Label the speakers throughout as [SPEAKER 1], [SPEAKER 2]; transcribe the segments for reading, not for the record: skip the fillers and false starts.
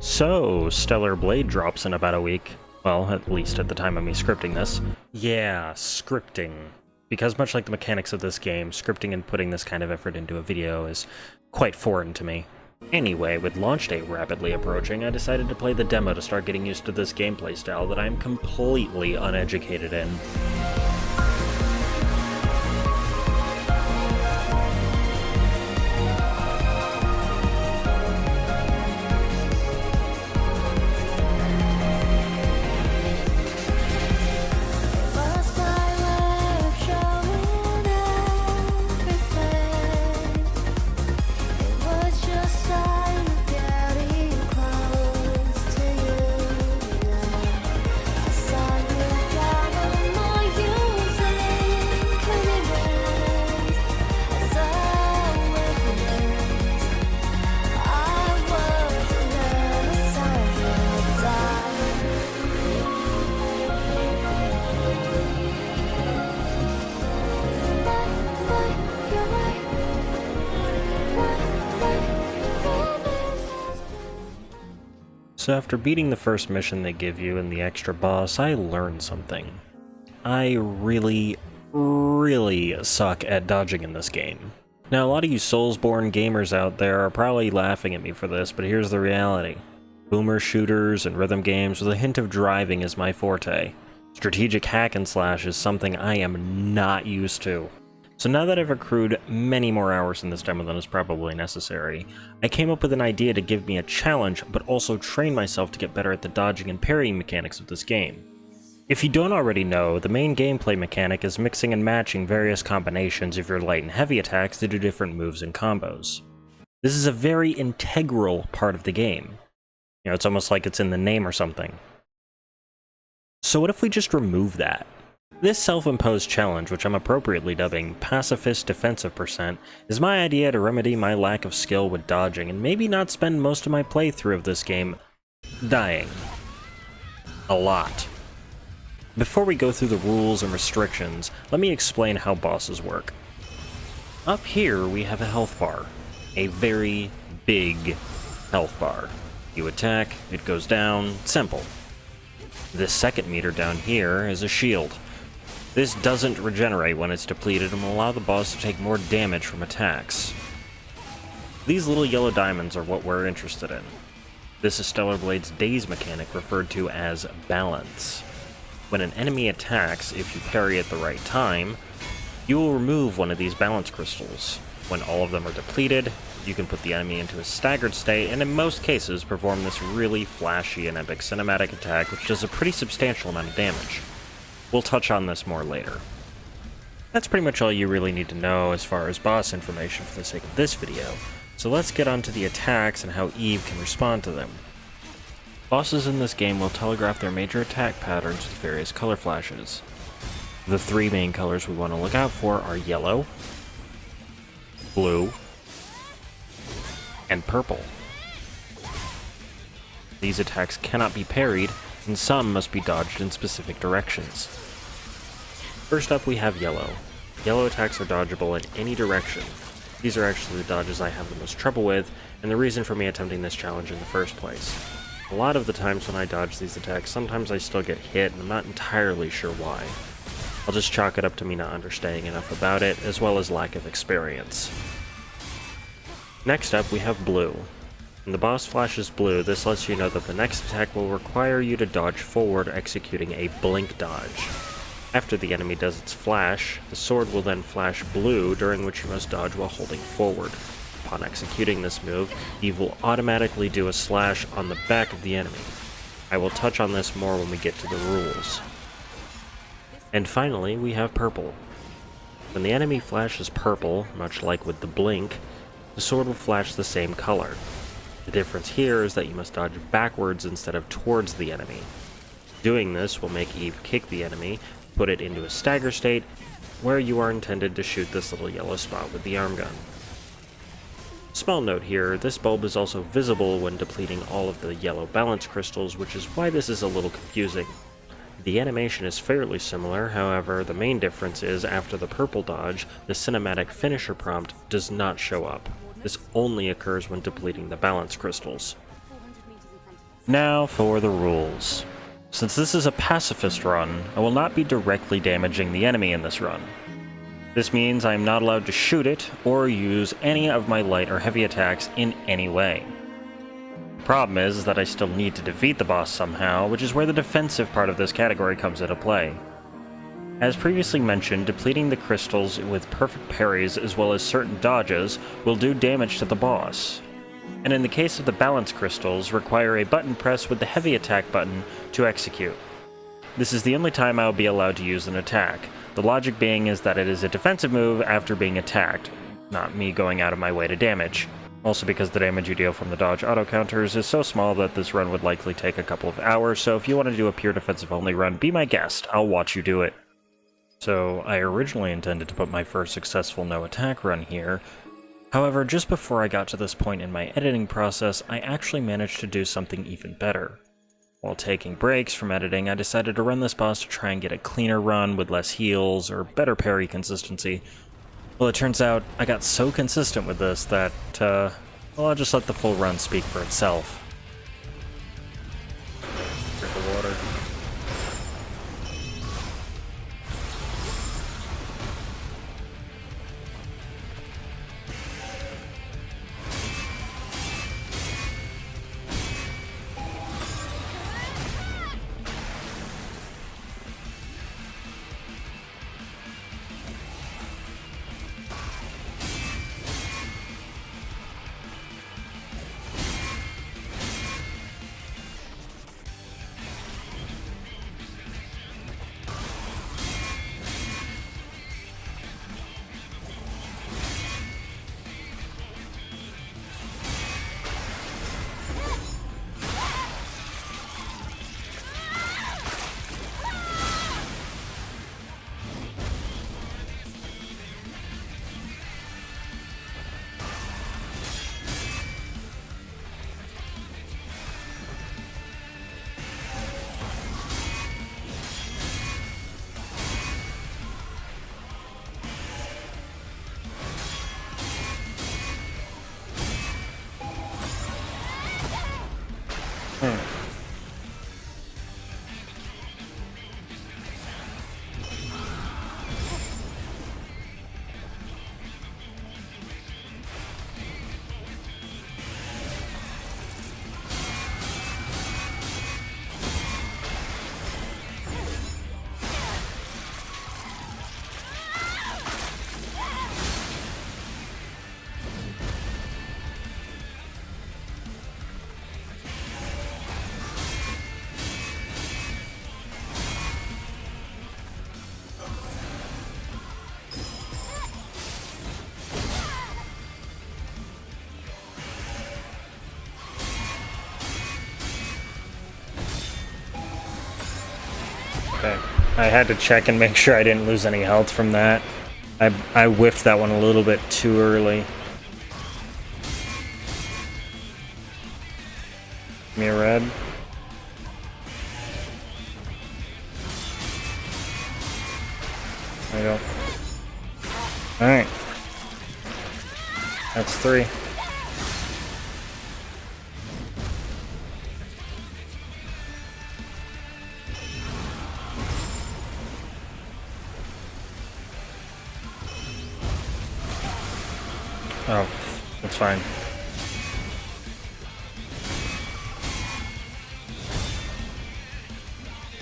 [SPEAKER 1] So, Stellar Blade drops in about a week. Well, at least at the time of me scripting this. Yeah, scripting. Because much like the mechanics of this game, scripting and putting this kind of effort into a video is quite foreign to me. Anyway, with launch date rapidly approaching, I decided to play the demo to start getting used to this gameplay style that I'm completely uneducated in. So after beating the first mission they give you and the extra boss, I learned something. I really suck at dodging in this game. Now, a lot of you Soulsborne gamers out there are probably laughing at me for this, but here's the reality. Boomer shooters and rhythm games with a hint of driving is my forte. Strategic hack and slash is something I am not used to. So now that I've accrued many more hours in this demo than is probably necessary, I came up with an idea to give me a challenge, but also train myself to get better at the dodging and parrying mechanics of this game. If you don't already know, the main gameplay mechanic is mixing and matching various combinations of your light and heavy attacks to do different moves and combos. This is a very integral part of the game. You know, it's almost like it's in the name or something. So what if we just remove that? This self-imposed challenge, which I'm appropriately dubbing Pacifist Defensive %, is my idea to remedy my lack of skill with dodging and maybe not spend most of my playthrough of this game dying. A lot. Before we go through the rules and restrictions, let me explain how bosses work. Up here we have a health bar. A very big health bar. You attack, it goes down, simple. This second meter down here is a shield. This doesn't regenerate when it's depleted and will allow the boss to take more damage from attacks. These little yellow diamonds are what we're interested in. This is Stellar Blade's daze mechanic referred to as balance. When an enemy attacks, if you parry at the right time, you will remove one of these balance crystals. When all of them are depleted, you can put the enemy into a staggered state and in most cases perform this really flashy and epic cinematic attack which does a pretty substantial amount of damage. We'll touch on this more later. That's pretty much all you really need to know as far as boss information for the sake of this video, so let's get on to the attacks and how Eve can respond to them. Bosses in this game will telegraph their major attack patterns with various color flashes. The three main colors we want to look out for are yellow, blue, and purple. These attacks cannot be parried, and some must be dodged in specific directions. First up we have yellow. Yellow attacks are dodgeable in any direction. These are actually the dodges I have the most trouble with, and the reason for me attempting this challenge in the first place. A lot of the times when I dodge these attacks, sometimes I still get hit, and I'm not entirely sure why. I'll just chalk it up to me not understanding enough about it, as well as lack of experience. Next up we have blue. When the boss flashes blue, this lets you know that the next attack will require you to dodge forward, executing a blink dodge. After the enemy does its flash, the sword will then flash blue, during which you must dodge while holding forward. Upon executing this move, Eve will automatically do a slash on the back of the enemy. I will touch on this more when we get to the rules. And finally, we have purple. When the enemy flashes purple, much like with the blink, the sword will flash the same color. The difference here is that you must dodge backwards instead of towards the enemy. Doing this will make Eve kick the enemy, put it into a stagger state, where you are intended to shoot this little yellow spot with the arm gun. Small note here, this bulb is also visible when depleting all of the yellow balance crystals, which is why this is a little confusing. The animation is fairly similar, however, the main difference is after the purple dodge, the cinematic finisher prompt does not show up. This only occurs when depleting the balance crystals. Now for the rules. Since this is a pacifist run, I will not be directly damaging the enemy in this run. This means I am not allowed to shoot it or use any of my light or heavy attacks in any way. The problem is that I still need to defeat the boss somehow, which is where the defensive part of this category comes into play. As previously mentioned, depleting the crystals with perfect parries as well as certain dodges will do damage to the boss. And in the case of the balance crystals, require a button press with the heavy attack button to execute. This is the only time I will be allowed to use an attack. The logic being is that it is a defensive move after being attacked, not me going out of my way to damage. Also because the damage you deal from the dodge auto counters is so small that this run would likely take a couple of hours, so if you want to do a pure defensive only run, be my guest, I'll watch you do it. So I originally intended to put my first successful no attack run here. However, just before I got to this point in my editing process, I actually managed to do something even better. While taking breaks from editing, I decided to run this boss to try and get a cleaner run with less heals or better parry consistency. Well, it turns out I got so consistent with this that, well, I'll just let the full run speak for itself. Drink the water. Okay. I had to check and make sure I didn't lose any health from that. I whiffed that one a little bit too early. Give me a red. There you go. Alright. That's 3. Oh, that's fine.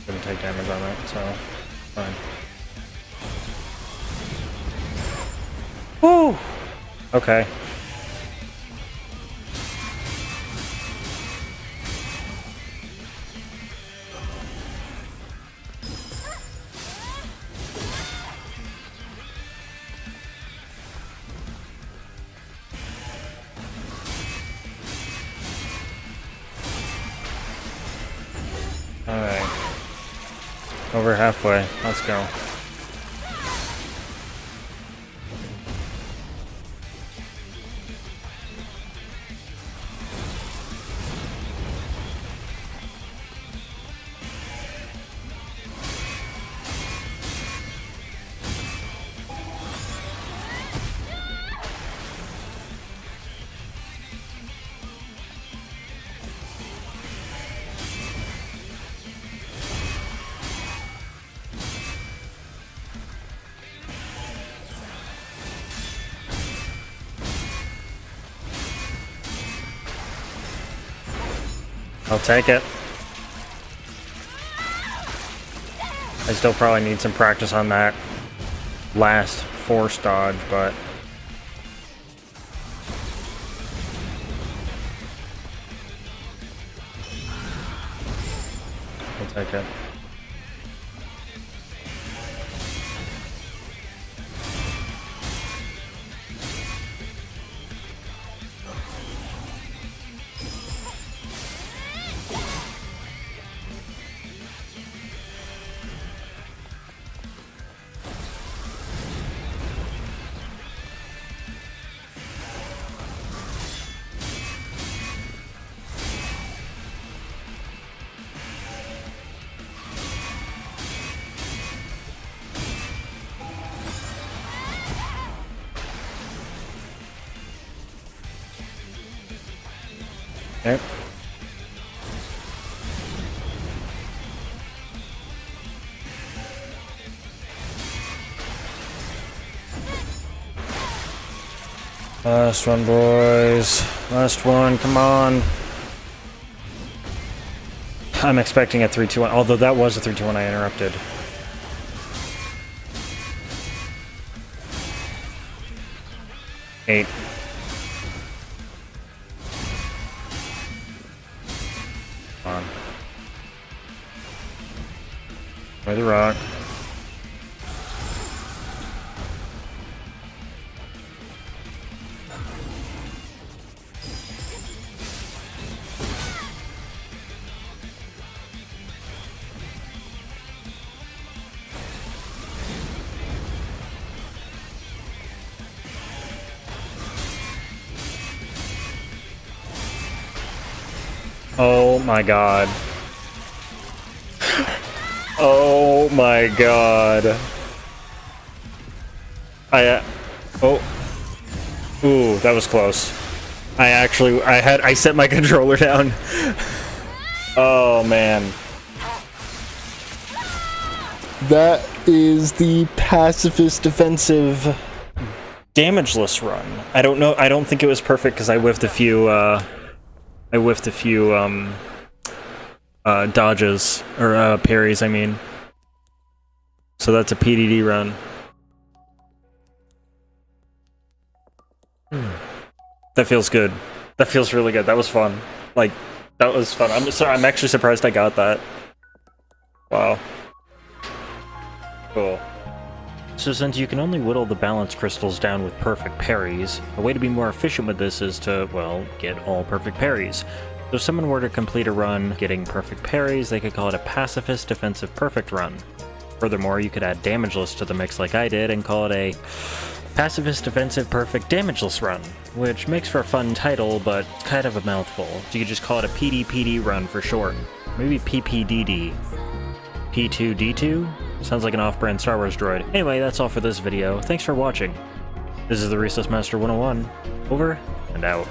[SPEAKER 1] Didn't take damage on that, so fine. Woo! Okay. Alright. Over halfway. Let's go. I'll take it. I still probably need some practice on that last force dodge, but... I'll take it. Okay. Last one, boys. Last one, come on. I'm expecting a 3-2-1, although that was a 3-2-1 I interrupted. Eight. Come on. Play the rock. Oh my god. Oh my god. Oh. Ooh, that was close. I set my controller down. Oh man. That is the Pacifist defensive damageless run. I don't know, I don't think it was perfect because I whiffed a few dodges, or parries, I mean. So that's a PDD run. That feels good. That feels really good. That was fun. Like, that was fun. I'm actually surprised I got that. Wow. Cool. So since you can only whittle the balance crystals down with perfect parries, a way to be more efficient with this is to, well, get all perfect parries. So if someone were to complete a run getting perfect parries, they could call it a Pacifist defensive perfect run. Furthermore, you could add damageless to the mix like I did and call it a Pacifist defensive perfect damageless run, which makes for a fun title, but kind of a mouthful. So you could just call it a PDPD run for short. Maybe PPDD. P2D2? Sounds like an off-brand Star Wars droid. Anyway, that's all for this video. Thanks for watching. This is the Recess Master 101. Over and out.